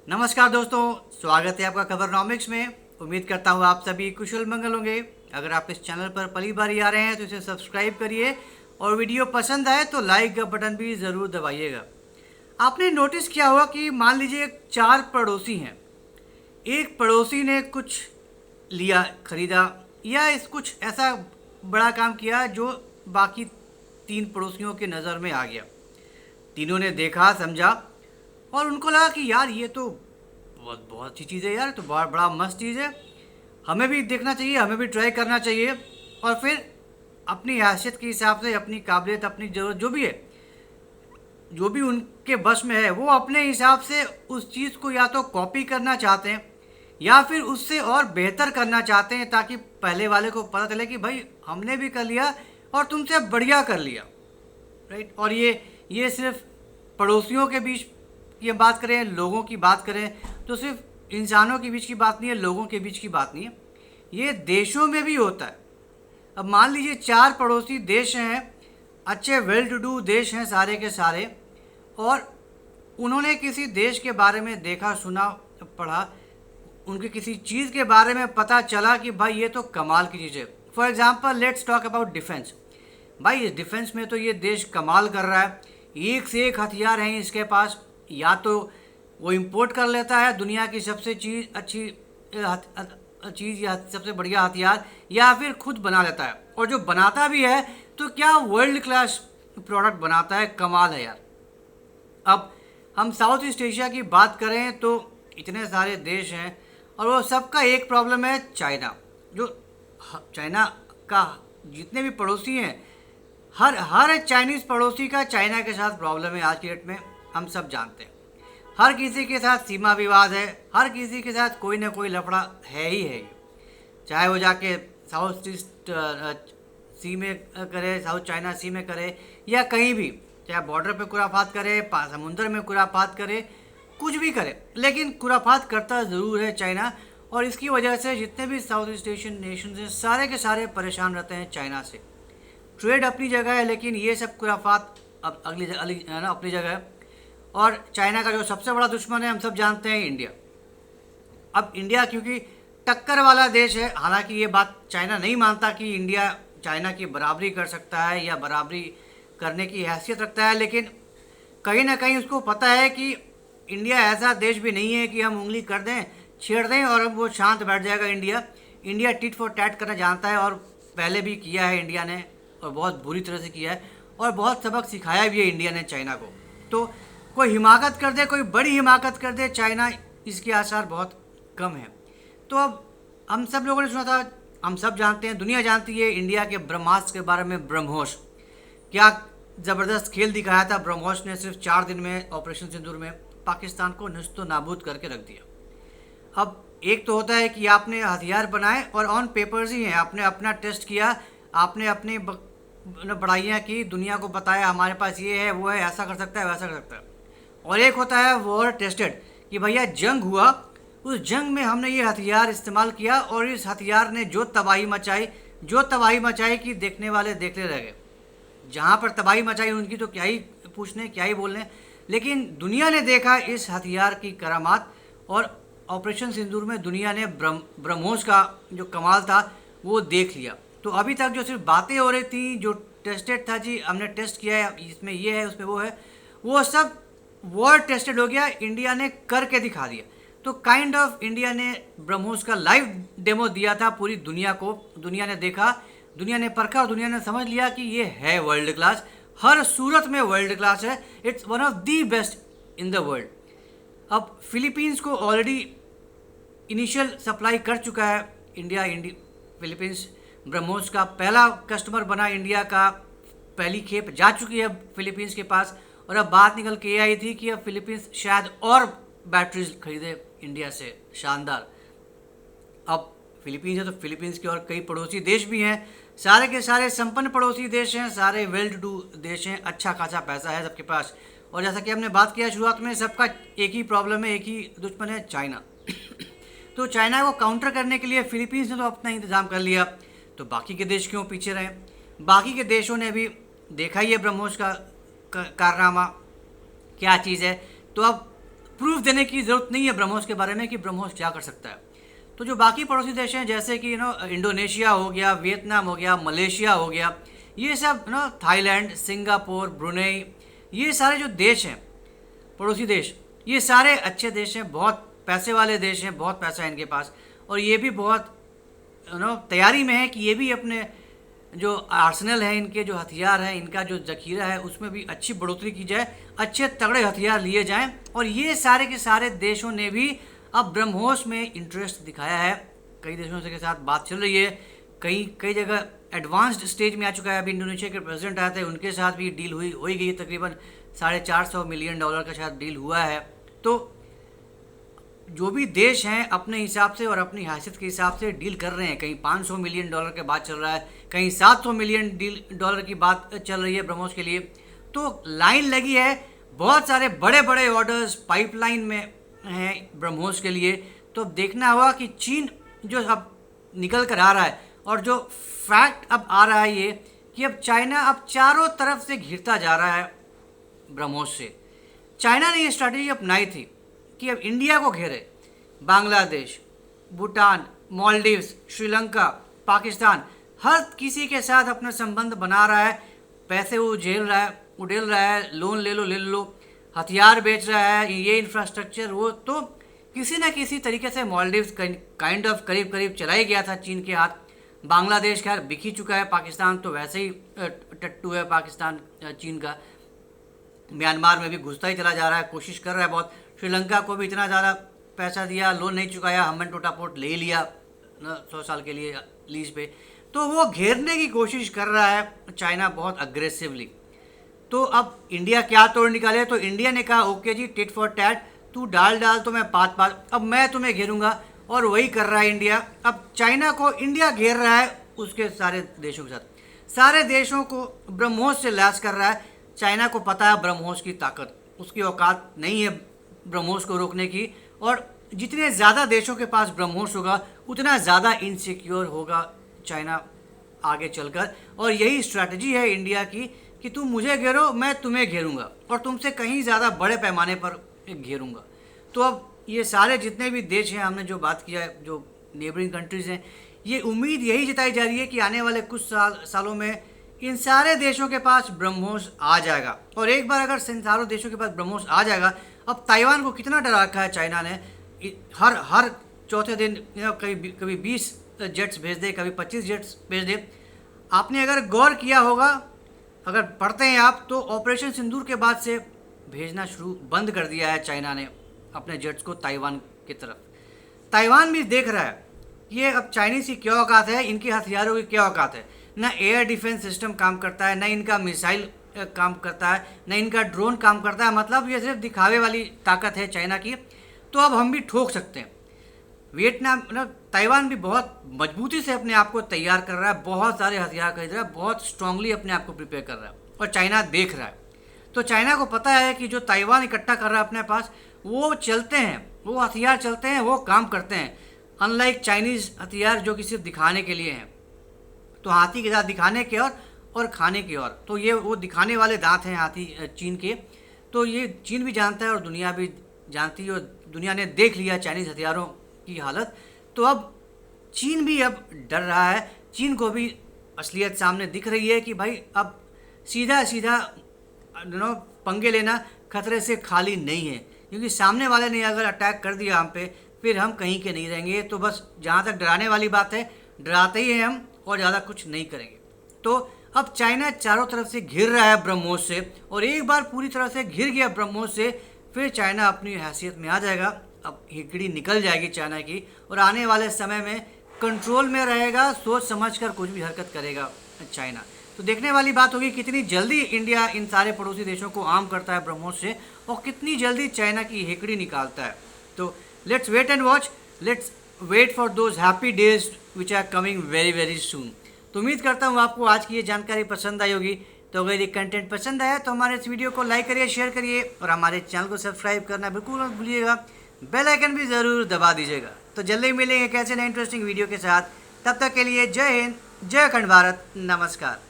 नमस्कार दोस्तों, स्वागत है आपका खबरनॉमिक्स में। उम्मीद करता हूँ आप सभी कुशल मंगल होंगे। अगर आप इस चैनल पर पहली बार ही आ रहे हैं तो इसे सब्सक्राइब करिए और वीडियो पसंद आए तो लाइक का बटन भी ज़रूर दबाइएगा। आपने नोटिस किया होगा कि मान लीजिए 4 पड़ोसी हैं। एक पड़ोसी ने कुछ लिया, खरीदा या इस कुछ ऐसा बड़ा काम किया जो बाकी 3 पड़ोसियों के नज़र में आ गया। तीनों ने देखा, समझा और उनको लगा कि यार ये तो बहुत बहुत अच्छी चीज़ है, यार तो बहुत बड़ा मस्त चीज़ है, हमें भी देखना चाहिए, हमें भी ट्राई करना चाहिए। और फिर अपनी हैसियत के हिसाब से, अपनी काबिलियत, अपनी ज़रूरत जो भी है, जो भी उनके बस में है, वो अपने हिसाब से उस चीज़ को या तो कॉपी करना चाहते हैं या फिर उससे और बेहतर करना चाहते हैं, ताकि पहले वाले को पता चले कि भाई हमने भी कर लिया और तुमसे बढ़िया कर लिया, राइट। और ये सिर्फ पड़ोसियों के बीच की बात करें, लोगों की बात करें तो सिर्फ इंसानों के बीच की बात नहीं है, लोगों के बीच की बात नहीं है, ये देशों में भी होता है। अब मान लीजिए 4 पड़ोसी देश हैं, अच्छे वेल टू डू देश हैं सारे के सारे, और उन्होंने किसी देश के बारे में देखा, सुना, पढ़ा, उनके किसी चीज़ के बारे में पता चला कि भाई ये तो कमाल की चीज़ है। For example let's talk about defence. भाई इस डिफेंस में तो ये देश कमाल कर रहा है, एक से एक हथियार हैं इसके पास। या तो वो इंपोर्ट कर लेता है दुनिया की सबसे अच्छी चीज़ या सबसे बढ़िया हथियार, या फिर खुद बना लेता है। और जो बनाता भी है तो क्या वर्ल्ड क्लास प्रोडक्ट बनाता है, कमाल है यार। अब हम साउथ ईस्ट एशिया की बात करें तो इतने सारे देश हैं और वो सबका एक प्रॉब्लम है, चाइना। जो चाइना का जितने भी पड़ोसी हैं, हर चाइनीज़ पड़ोसी का चाइना के साथ प्रॉब्लम है। आज की डेट में हम सब जानते हैं, हर किसी के साथ सीमा विवाद है, हर किसी के साथ कोई ना कोई लफड़ा है ही है। चाहे वो जाके साउथ ईस्ट सी में करे, साउथ चाइना सी में करे, या कहीं भी, चाहे बॉर्डर पे खुराफात करे, समुंदर में खुराफात करे, कुछ भी करे, लेकिन खुराफात करता ज़रूर है चाइना। और इसकी वजह से जितने भी साउथ ईस्ट एशियन नेशन हैं सारे के सारे परेशान रहते हैं चाइना से। ट्रेड अपनी जगह है, लेकिन ये सब खुराफात अब अगली है ना, अपनी जगह है। और चाइना का जो सबसे बड़ा दुश्मन है हम सब जानते हैं, इंडिया। अब इंडिया क्योंकि टक्कर वाला देश है, हालांकि ये बात चाइना नहीं मानता कि इंडिया चाइना की बराबरी कर सकता है या बराबरी करने की हैसियत रखता है, लेकिन कहीं ना कहीं उसको पता है कि इंडिया ऐसा देश भी नहीं है कि हम उंगली कर दें, छेड़ दें और अब वो शांत बैठ जाएगा। इंडिया टिट फॉर टैट करना जानता है, और पहले भी किया है इंडिया ने, और बहुत बुरी तरह से किया है, और बहुत सबक सिखाया भी है इंडिया ने चाइना को। तो कोई हिमाकत कर दे, कोई बड़ी हिमाकत कर दे चाइना, इसके आसार बहुत कम है। तो अब हम सब लोगों ने सुना था, हम सब जानते हैं, दुनिया जानती है इंडिया के ब्रह्मास्त्र के बारे में। ब्रह्मोस क्या ज़बरदस्त खेल दिखाया था। ब्रह्मोस ने सिर्फ 4 दिन में ऑपरेशन सिंदूर में पाकिस्तान को नस्तो नाबूद करके रख दिया। अब एक तो होता है कि आपने हथियार बनाए और ऑन पेपर्स ही हैं, आपने अपना टेस्ट किया, आपने अपनी बढ़ाइयाँ की, दुनिया को बताया हमारे पास ये है, वो है, ऐसा कर सकता है, वैसा कर सकता है। और एक होता है वॉर टेस्टेड, कि भैया जंग हुआ, उस जंग में हमने ये हथियार इस्तेमाल किया और इस हथियार ने जो तबाही मचाई कि देखने वाले देखते रह गए। जहाँ पर तबाही मचाई उनकी तो क्या ही पूछने, क्या ही बोलने, लेकिन दुनिया ने देखा इस हथियार की करामात। और ऑपरेशन सिंदूर में दुनिया ने ब्रह्मोस का जो कमाल था वो देख लिया। तो अभी तक जो सिर्फ बातें हो रही थी, जो टेस्टेड था, जी हमने टेस्ट किया है, इसमें ये है, उसमें वो है, वो सब वॉर टेस्टेड हो गया, इंडिया ने करके दिखा दिया। तो काइंड ऑफ इंडिया ने ब्रह्मोस का लाइव डेमो दिया था पूरी दुनिया को। दुनिया ने देखा, दुनिया ने परखा और दुनिया ने समझ लिया कि ये है वर्ल्ड क्लास, हर सूरत में वर्ल्ड क्लास है, it's one of the best in the world. अब फिलीपींस को ऑलरेडी इनिशियल सप्लाई कर चुका है इंडिया। फिलीपींस ब्रह्मोस का पहला कस्टमर बना, इंडिया का पहली खेप जा चुकी है फिलीपींस के पास। और अब बात निकल के ये आई थी कि अब फिलीपींस शायद और बैटरीज खरीदे इंडिया से, शानदार। अब फिलीपींस है तो फिलीपींस के और कई पड़ोसी देश भी हैं, सारे के सारे संपन्न पड़ोसी देश हैं, सारे वेल टू डू देश हैं, अच्छा खासा पैसा है सबके पास। और जैसा कि हमने बात किया शुरुआत में, सबका एक ही प्रॉब्लम है, एक ही दुश्मन है, चाइना। तो चाइना को काउंटर करने के लिए फिलीपींस ने तो अपना इंतजाम कर लिया, तो बाकी के देश क्यों पीछे रहे। बाकी के देशों ने भी देखा ही है ब्रह्मोस का कारनामा क्या चीज़ है। तो अब प्रूफ देने की ज़रूरत नहीं है ब्रह्मोस के बारे में कि ब्रह्मोस क्या कर सकता है। तो जो बाकी पड़ोसी देश हैं जैसे कि इंडोनेशिया हो गया, वियतनाम हो गया, मलेशिया हो गया, ये सब थाईलैंड, सिंगापुर, ब्रुनेई, ये सारे जो देश हैं पड़ोसी देश, ये सारे अच्छे देश हैं, बहुत पैसे वाले देश हैं, बहुत पैसा है इनके पास, और ये भी बहुत तैयारी में है कि ये भी अपने जो आर्सेनल है, इनके जो हथियार हैं, इनका जो ज़खीरा है, उसमें भी अच्छी बढ़ोतरी की जाए, अच्छे तगड़े हथियार लिए जाएं। और ये सारे के सारे देशों ने भी अब ब्रह्मोस में इंटरेस्ट दिखाया है। कई देशों से के साथ बात चल रही है, कई जगह एडवांस्ड स्टेज में आ चुका है। अभी इंडोनेशिया के प्रेसिडेंट आए थे, उनके साथ भी डील हो ही गई, तकरीबन $450 मिलियन का शायद डील हुआ है। तो जो भी देश हैं अपने हिसाब से और अपनी हैसियत के हिसाब से डील कर रहे हैं। कहीं $500 मिलियन के बात चल रहा है, कहीं $700 मिलियन की बात चल रही है ब्रह्मोस के लिए। तो लाइन लगी है, बहुत सारे बड़े बड़े ऑर्डर्स पाइपलाइन में हैं ब्रह्मोस के लिए। तो अब देखना होगा कि चीन जो अब निकल कर आ रहा है, और जो फैक्ट अब आ रहा है ये कि अब चाइना अब चारों तरफ से घिरता जा रहा है ब्रह्मोस से। चाइना ने ये स्ट्रैटेजी अपनाई थी कि अब इंडिया को घेरे, बांग्लादेश, भूटान, मालदीव्स, श्रीलंका, पाकिस्तान, हर किसी के साथ अपना संबंध बना रहा है। पैसे वो उड़ेल रहा है, लोन ले लो, हथियार बेच रहा है, ये इंफ्रास्ट्रक्चर वो। तो किसी न किसी तरीके से मालदीव्स काइंड ऑफ करीब चला ही गया था चीन के हाथ। बांग्लादेश खैर बिक ही चुका है, पाकिस्तान तो वैसे ही टट्टू है पाकिस्तान चीन का। म्यांमार में भी घुसता ही चला जा रहा है, कोशिश कर रहा है बहुत। श्रीलंका को भी इतना ज़्यादा पैसा दिया, लोन नहीं चुकाया, हम्बनटोटा पोर्ट ले लिया 100 साल के लिए लीज पे। तो वो घेरने की कोशिश कर रहा है चाइना बहुत अग्रेसिवली। तो अब इंडिया क्या तोड़ निकाले, तो इंडिया ने कहा ओके जी, टिट फॉर टैट, तू डाल तो मैं पात, अब मैं तुम्हें घेरूंगा। और वही कर रहा है इंडिया। अब चाइना को इंडिया घेर रहा है उसके सारे देशों के साथ, सारे देशों को ब्रह्मोस से लैस कर रहा है। चाइना को पता है ब्रह्मोस की ताकत, उसकी औकात नहीं है ब्रह्मोस को रोकने की। और जितने ज़्यादा देशों के पास ब्रह्मोस होगा उतना ज़्यादा इनसिक्योर होगा चाइना आगे चलकर। और यही स्ट्रैटेजी है इंडिया की कि तुम मुझे घेरो, मैं तुम्हें घेरूंगा, और तुमसे कहीं ज़्यादा बड़े पैमाने पर घेरूंगा। तो अब ये सारे जितने भी देश हैं, हमने जो बात किया है, जो नेबरिंग कंट्रीज़ हैं, ये उम्मीद यही जताई जा रही है कि आने वाले कुछ सालों में इन सारे देशों के पास ब्रह्मोस आ जाएगा। और एक बार अगर इन सारों देशों के पास ब्रह्मोस आ जाएगा, अब ताइवान को कितना डरा रखा है चाइना ने, हर चौथे दिन कभी 20 जेट्स भेज दे, कभी 25 जेट्स भेज दे। आपने अगर गौर किया होगा, अगर पढ़ते हैं आप, तो ऑपरेशन सिंदूर के बाद से भेजना बंद कर दिया है चाइना ने अपने जेट्स को ताइवान की तरफ। ताइवान भी देख रहा है ये अब चाइनीज़ की क्या औकात है, इनके हथियारों की क्या औकात है। ना एयर डिफेंस सिस्टम काम करता है, ना इनका मिसाइल काम करता है, ना इनका ड्रोन काम करता है। मतलब ये सिर्फ दिखावे वाली ताकत है चाइना की। तो अब हम भी ठोक सकते हैं। वियतनाम ताइवान भी बहुत मजबूती से अपने आप को तैयार कर रहा है, बहुत सारे हथियार खरीद रहा है, बहुत स्ट्रांगली अपने आप को प्रिपेयर कर रहा है, और चाइना देख रहा है। तो चाइना को पता है कि जो ताइवान इकट्ठा कर रहा है अपने पास, वो चलते हैं, वो हथियार चलते हैं, वो काम करते हैं। अनलाइक चाइनीज़ हथियार जो कि सिर्फ दिखाने के लिए हैं। तो हाथी के दांत दिखाने के और खाने की और, तो ये वो दिखाने वाले दांत हैं हाथी चीन के। तो ये चीन भी जानता है और दुनिया भी जानती है, और दुनिया ने देख लिया चाइनीज़ हथियारों की हालत। तो अब चीन भी अब डर रहा है, चीन को भी असलियत सामने दिख रही है कि भाई अब सीधा पंगे लेना खतरे से खाली नहीं है, क्योंकि सामने वाले ने अगर अटैक कर दिया हम पे, फिर हम कहीं के नहीं रहेंगे। तो बस जहाँ तक डराने वाली बात है, डराते ही हैं हम और ज़्यादा कुछ नहीं करेंगे। तो अब चाइना चारों तरफ से घिर रहा है ब्रह्मोस से, और एक बार पूरी तरह से घिर गया ब्रह्मोस से, फिर चाइना अपनी हैसियत में आ जाएगा। अब हिकड़ी निकल जाएगी चाइना की, और आने वाले समय में कंट्रोल में रहेगा, सोच समझ कर कुछ भी हरकत करेगा चाइना। तो देखने वाली बात होगी कितनी जल्दी इंडिया इन सारे पड़ोसी देशों को आर्म करता है ब्रह्मोस से, और कितनी जल्दी चाइना की हिकड़ी निकालता है। तो let's wait and watch, let's wait for those happy days which are coming very very soon. तो उम्मीद करता हूँ आपको आज की ये जानकारी पसंद आई होगी। तो अगर ये कंटेंट पसंद आया तो हमारे इस वीडियो को लाइक करिए, शेयर करिए, और हमारे चैनल को सब्सक्राइब करना बिल्कुल मत भूलिएगा। बेल आइकन भी ज़रूर दबा दीजिएगा। तो जल्दी मिलेंगे कैसे नए इंटरेस्टिंग वीडियो के साथ। तब तक के लिए जय हिंद, जय अखंड भारत, नमस्कार।